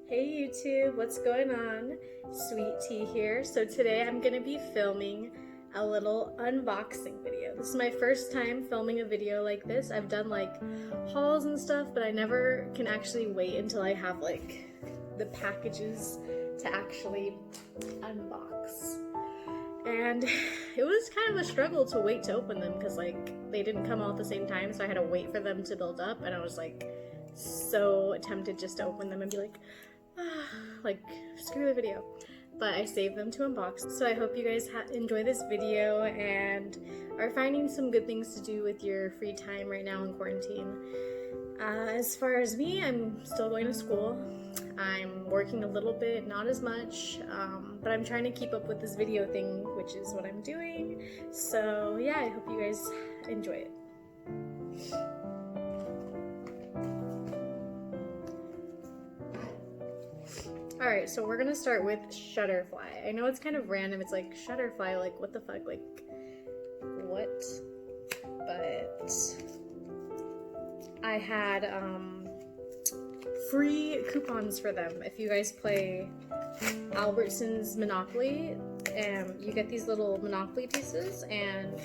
Hey YouTube, what's going on? Sweet Tea here. So today I'm going to be filming a little unboxing video. This is my first time filming a video like this. I've done like hauls and stuff, but I never can actually wait until I have like the packages to actually unbox. And it was kind of a struggle to wait to open them because like they didn't come all at the same time, so I had to wait for them to build up, and I was like so tempted just to open them and be like, like screw the video. But I saved them to unbox. So I hope you guys enjoy this video and are finding some good things to do with your free time right now in quarantine. As far as me, I'm still going to school. I'm working a little bit, not as much, but I'm trying to keep up with this video thing, which is what I'm doing. So yeah, I hope you guys enjoy it. Alright, so we're gonna start with Shutterfly. I know it's kind of random, it's like, Shutterfly, like, what the fuck, like, what? But I had, free coupons for them. If you guys play Albertsons Monopoly, you get these little Monopoly pieces, and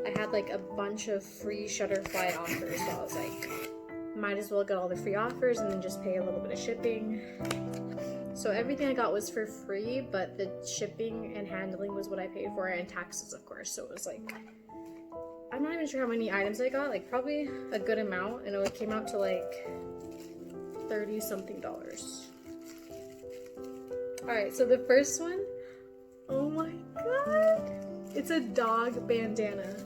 I had, like, a bunch of free Shutterfly offers, so I was like, might as well get all the free offers and then just pay a little bit of shipping. So everything I got was for free, but the shipping and handling was what I paid for, and taxes, of course. So it was like, I'm not even sure how many items I got, like probably a good amount, and it came out to like $30-something. Alright, so the first one, oh my god, it's a dog bandana,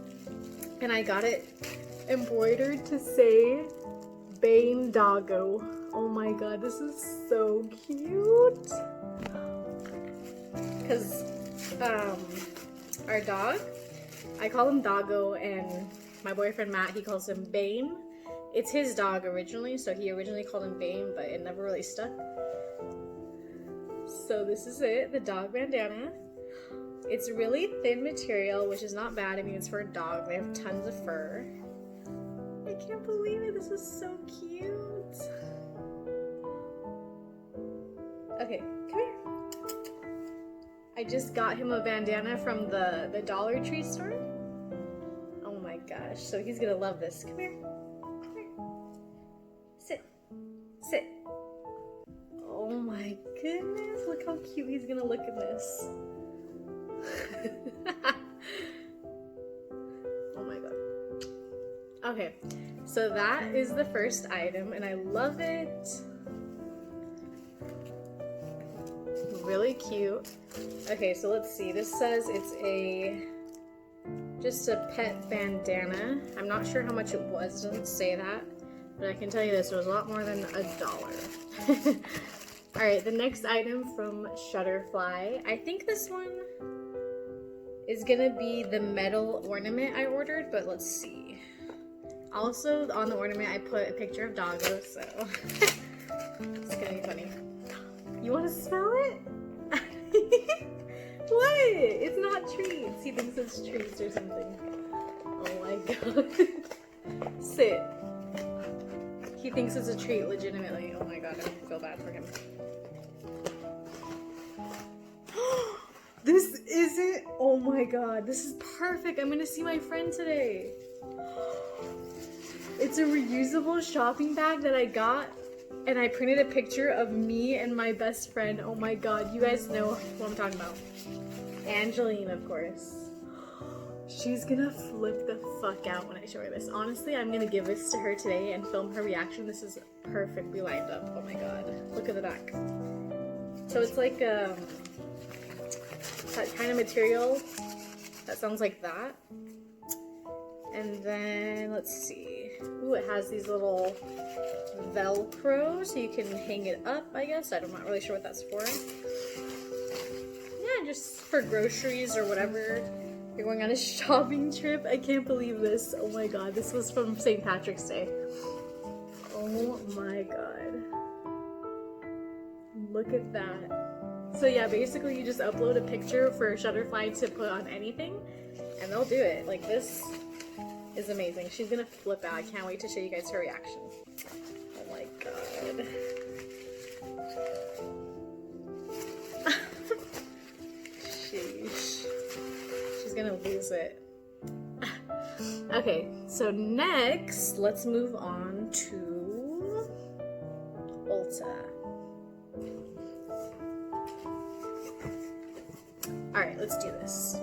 and I got it embroidered to say Bane Doggo. Oh my god, this is so cute. Because our dog, I call him Doggo, and my boyfriend Matt, he calls him Bane. It's his dog originally, so he originally called him Bane, but it never really stuck. So this is it, the dog bandana. It's really thin material, which is not bad. I mean, it's for a dog. They have tons of fur. I can't believe it. This is so cute. Okay, come here. I just got him a bandana from the Dollar Tree store. Oh my gosh, so he's gonna love this. Come here. Come here. Sit. Sit. Oh my goodness, look how cute he's gonna look in this. Oh my god. Okay, so that is the first item, and I love it. Really cute. Okay, so let's see. This says it's just a pet bandana. I'm not sure how much it was. It doesn't say that, but I can tell you this, it was a lot more than $1. Alright, the next item from Shutterfly. I think this one is gonna be the metal ornament I ordered, but let's see. Also, on the ornament I put a picture of Doggo, so it's gonna be funny. You want to smell it? What? It's not treats. He thinks it's treats or something. Oh my god. Sit. He thinks it's a treat, legitimately. Oh my god, I feel bad for him. This isn't. Oh my god, this is perfect. I'm gonna see my friend today. It's a reusable shopping bag that I got. And I printed a picture of me and my best friend. Oh my god, you guys know what I'm talking about. Angeline, of course. She's gonna flip the fuck out when I show her this. Honestly, I'm gonna give this to her today and film her reaction. This is perfectly lined up. Oh my god. Look at the back. So it's like that kind of material that sounds like that. And then, let's see. Ooh, it has these little Velcro, so you can hang it up, I guess. I'm not really sure what that's for. Yeah, just for groceries or whatever. You're going on a shopping trip. I can't believe this. Oh my god, this was from St. Patrick's Day. Oh my god. Look at that. So yeah, basically you just upload a picture for Shutterfly to put on anything, and they'll do it. Like, this is amazing. She's gonna flip out. I can't wait to show you guys her reaction. Oh my god. jinx it. Okay, so next, let's move on to Ulta. Alright, let's do this.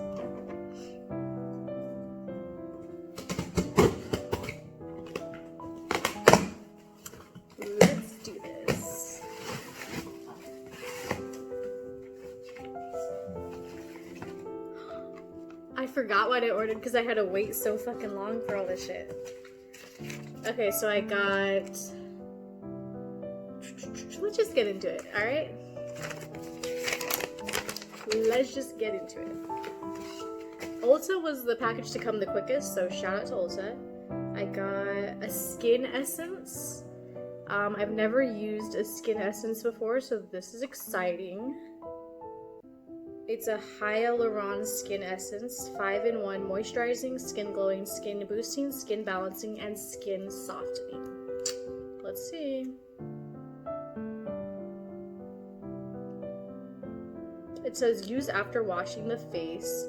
Let's do this. I forgot what I ordered because I had to wait so fucking long for all this shit. Okay, so I got... Let's just get into it, alright? Let's just get into it. Ulta was the package to come the quickest, so shout out to Ulta. I got a skin essence. I've never used a skin essence before, so this is exciting. It's a hyaluron skin essence, 5-in-1, moisturizing, skin glowing, skin boosting, skin balancing, and skin softening. Let's see. It says use after washing the face.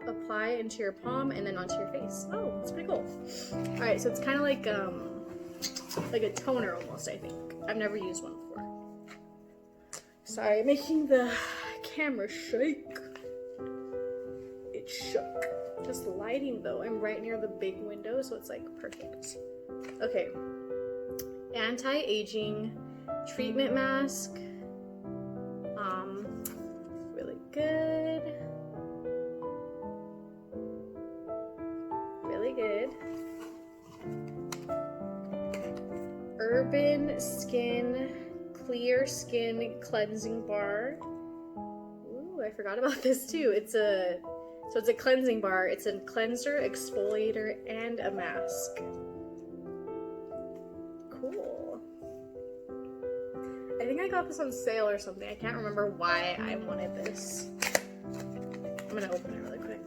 Apply into your palm and then onto your face. Oh, that's pretty cool. Alright, so it's kind of like a toner almost, I think. I've never used one before. Sorry, making the camera shake. It shook. Just lighting though. I'm right near the big window, so it's like perfect. Okay. Anti-aging treatment mask. Really good. Really good. Urban Skin Clear Skin Cleansing Bar. Ooh, I forgot about this too. It's a cleansing bar. It's a cleanser, exfoliator, and a mask. Cool. I think I got this on sale or something. I can't remember why I wanted this. I'm gonna open it really quick.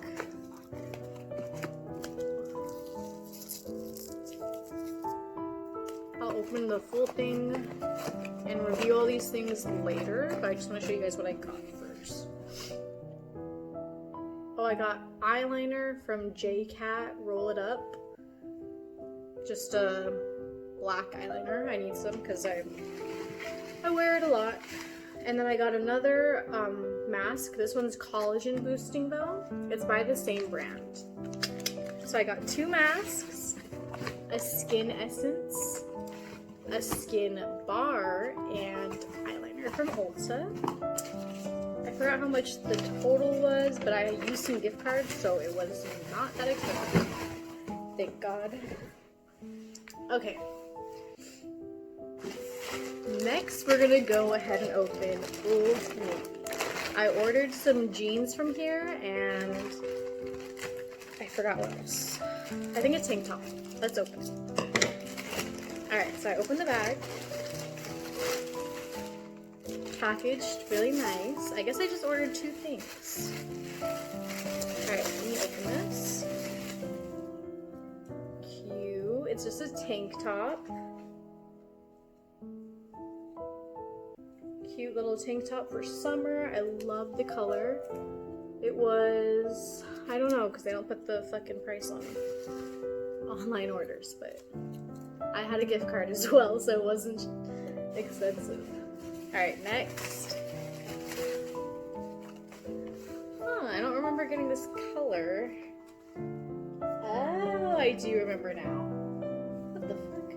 I'll open the full thing and review all these things later, but I just want to show you guys what I got first. Oh, I got eyeliner from JCat, Roll It Up. Just a black eyeliner. I need some because I wear it a lot. And then I got another mask. This one's collagen boosting though. It's by the same brand. So I got 2 masks, a skin essence, a skin bar, and eyeliner from Ulta. I forgot how much the total was, but I used some gift cards, so it was not that expensive. Thank God. Okay. Next, we're gonna go ahead and open Old Navy. I ordered some jeans from here, and I forgot what else. I think it's tank top. Let's open it. Alright, so I opened the bag. Packaged really nice. I guess I just ordered 2 things. Alright, let me open this. Cute. It's just a tank top. Cute little tank top for summer. I love the color. It was, I don't know, because they don't put the fucking price on online orders, but I had a gift card as well, so it wasn't expensive. Alright, next. Huh, I don't remember getting this color. Oh, I do remember now. What the fuck?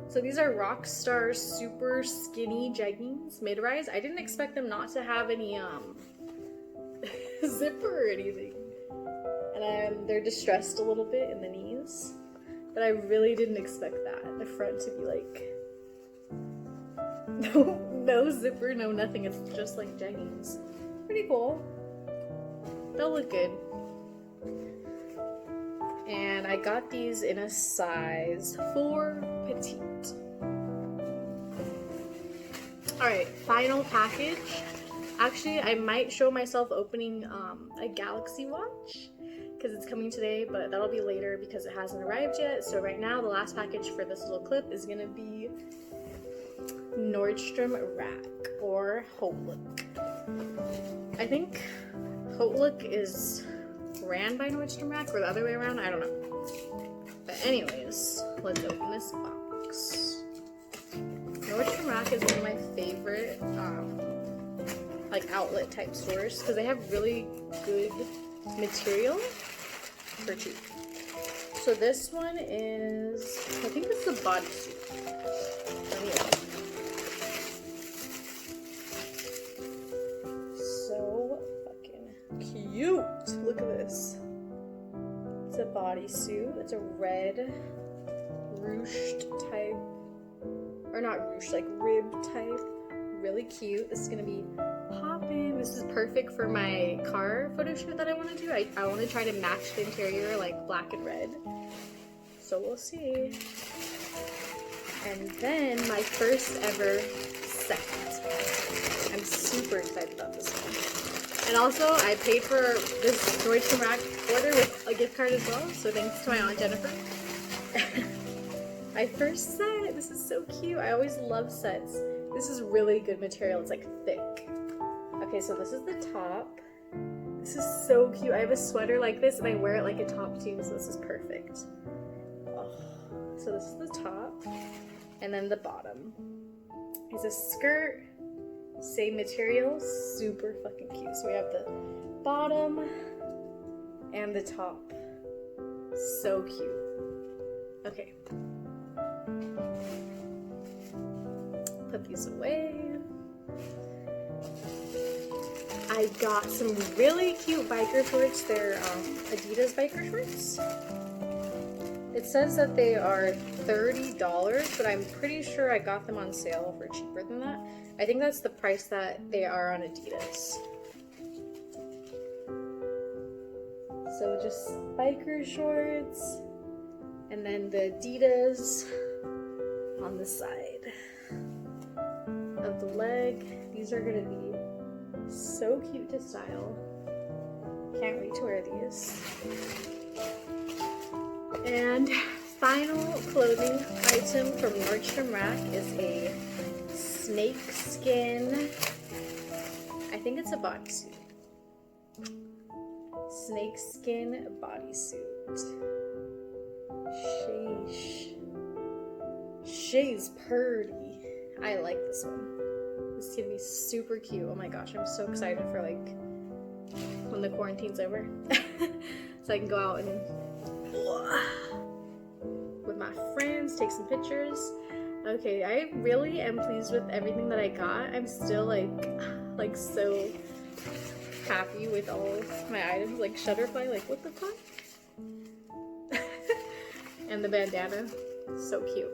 So these are Rockstar Super Skinny Jeggings, mid-rise. I didn't expect them not to have any, zipper or anything. And they're distressed a little bit in the knees. But I really didn't expect that. The front to be like, no zipper, no nothing. It's just like jeggings. Pretty cool. They'll look good. And I got these in a size 4 petite. Alright, final package. Actually, I might show myself opening a Galaxy watch because it's coming today, but that'll be later because it hasn't arrived yet. So right now, the last package for this little clip is gonna be Nordstrom Rack or Home Look. I think Haute Look is ran by Nordstrom Rack or the other way around, I don't know. But anyways, let's open this box. Nordstrom Rack is one of my favorite like outlet type stores because they have really good material for cheap. So this one is, I think it's the bodysuit. So fucking cute. Look at this. It's a bodysuit. It's a red ruched type, or not ruched, like rib type. Really cute. This is gonna be poppin'. This is perfect for my car photo shoot that I want to do. I want to try to match the interior like black and red. So we'll see. And then my first ever set. I'm super excited about this one. And also I paid for this Nordstrom Rack order with a gift card as well. So thanks to my Aunt Jennifer. My first set. This is so cute. I always love sets. This is really good material. It's like thick. Okay, so this is the top. This is so cute. I have a sweater like this and I wear it like a top too, so this is perfect. Oh. So this is the top. And then the bottom is a skirt. Same material. Super fucking cute. So we have the bottom and the top. So cute. Okay. Put these away. I got some really cute biker shorts. They're Adidas biker shorts. It says that they are $30, but I'm pretty sure I got them on sale for cheaper than that. I think that's the price that they are on Adidas. So just biker shorts, and then the Adidas on the side of the leg. These are gonna be so cute to style. Can't wait to wear these. And final clothing item from Nordstrom Rack is a snake skin. I think it's a bodysuit. Snake skin bodysuit. She's pretty. I like this one. This is gonna be super cute. Oh my gosh, I'm so excited for like when the quarantine's over. So I can go out and with my friends, take some pictures. Okay, I really am pleased with everything that I got. I'm still like so happy with all my items, like Shutterfly, like what the fuck? And the bandana, so cute.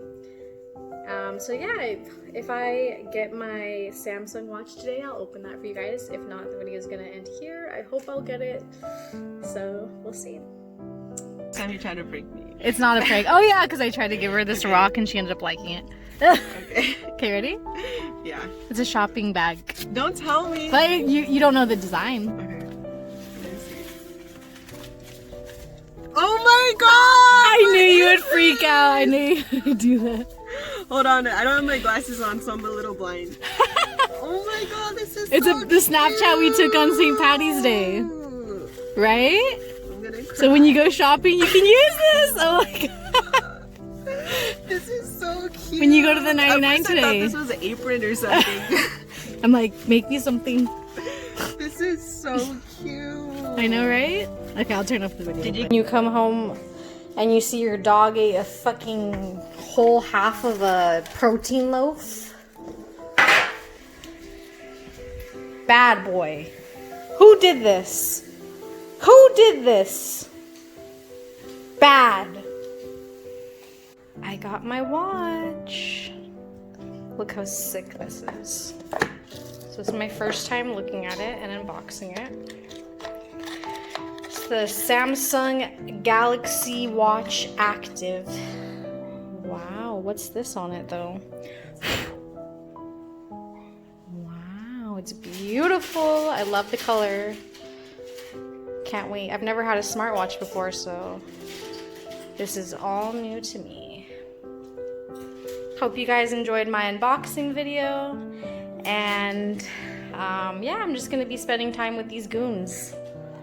So yeah, if I get my Samsung watch today, I'll open that for you guys. If not, the video is gonna end here. I hope I'll get it, so we'll see. Time you trying to prank me. It's not a prank. Oh yeah, because I tried to give her this rock and she ended up liking it. Okay. Okay, ready? Yeah. It's a shopping bag. Don't tell me. But you don't know the design. Okay. Let's see. Oh my god! I knew you would freak out. I knew you would do that. Hold on, I don't have my glasses on, so I'm a little blind. Oh my god, this is It's so the Snapchat we took on St. Patty's Day. Right? I'm gonna cry. So when you go shopping, you can use this. Oh my god. This is so cute. When you go to the 99 I today. thought this was an apron or something. I'm like, make me something. This is so cute. I know, right? Okay, I'll turn off the video. Did you- When you come home and you see your dog ate a fucking whole half of a protein loaf? Bad boy. Who did this? Who did this? Bad. I got my watch. Look how sick this is. So this is my first time looking at it and unboxing it. It's the Samsung Galaxy Watch Active. Wow, what's this on it though? Wow, it's beautiful. I love the color. Can't wait. I've never had a smartwatch before, so this is all new to me. Hope you guys enjoyed my unboxing video, and yeah, I'm just gonna be spending time with these goons.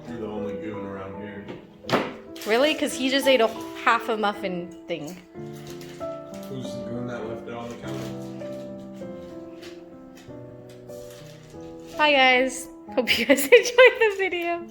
You're the only goon around here. Really? Because he just ate a half a muffin thing. Who's the goon that left it on the counter? Bye guys. Hope you guys enjoyed the video.